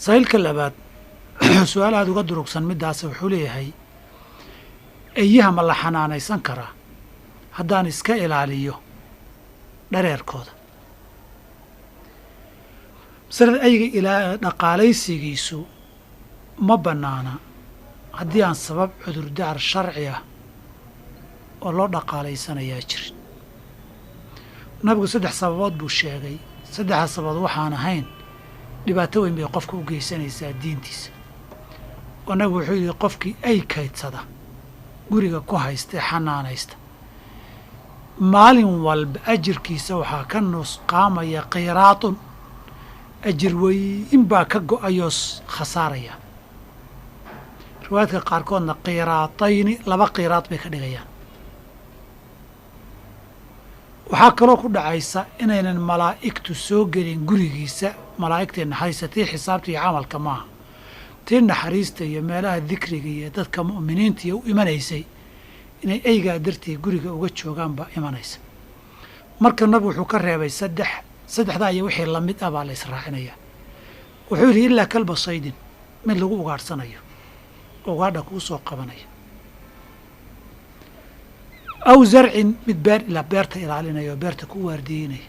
saa'ilka labaad su-aal aada uga durugsan middaas wuxuu leeyahay eeyaha ma la xanaanaysan karaa haddaan iska ilaaliyo dhareerkooda. masalada ayga ilaa dhaqaalaysigiisu ma bannaana haddii aan sabab cudurdaar sharci ah oo loo dhaqaalaysanayaa jirin. nabigu 3 sababood buu sheegay. 3 sababood waxaan ahayn dhibaato weyn bay qofka u geysanaysaa diintiisa. oo nabigu wuxuu yidhi qofkii ay kaydsada guriga ku haysta xanaanaysta maalin walba ajirkiisa waxaa ka nusqaamaya qiraatun, ajir weyn baa ka go-ayoo khasaaraya. riwaayadka qaarkoodna qiraatayni 2 qiraad bay ka dhigayaan. waxaa kaloo ku dhacaysa inaynan malaa'igtu soo gelin gurigiisa. malaa'igtii naxariista tii xisaabta iyo camalka maaha, tii naxariista iyo meelaha dikriga iyo dadka mu'miniinta iyo u imanaysay inay eygaa dartii guriga uga joogaan baa imanaysa. marka nabigu wuxuu ka reebay 3 iyo wixii la mid ah baa la israacinayaa. wuxuu yidhi ilaa kalba saydin, mid lagu ugaadhsanayo ugaadha kuu soo qabanaya, aw zarcin mid beerta ilaalinaya oo beerta ku waardiyeynaya,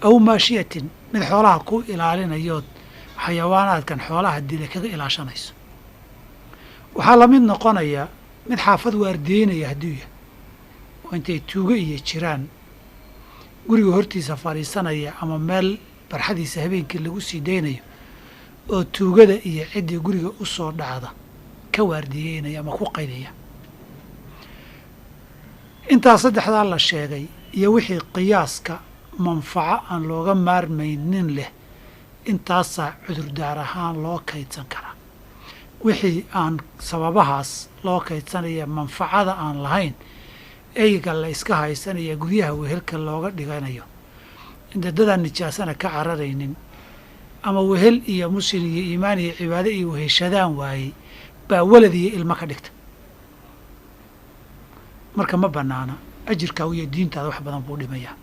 aw maashiyatin mid xoolaha ku ilaalinayood xayawaanaadkan xoolaha dila kaga ilaashanayso. waxaa la mid noqonayaa mid xaafad waardiyeynaya hadduu yahay oo intay tuugo iyo jiraan guriga hortiisa fadhiisanaya ama meel barxadiisa habeenkii lagu sii daynayo oo tuugada iyo ciddii guriga u soo dhacda ka waardiyeynaya ama ku qaydaya. intaa 3 la sheegay iyo wixii qiyaaska manfaco aan looga maarmaynin leh intaasaa cudurdaar ahaan loo kaydsan karaa. wixii aan sababahaas loo kaydsanaya manfacada aan lahayn eyga la iska haysanaya guryaha wehelka looga dhiganayo dadadaan nijaasana ka cararaynin ama wehel iyo muslim iyo iimaan iyo cibaado iyo weheshadaan waayey baa walad iyo ilmo ka dhigta. marka ma bannaana, ajirkaa iyo diintaada wax badan buu dhimayaa.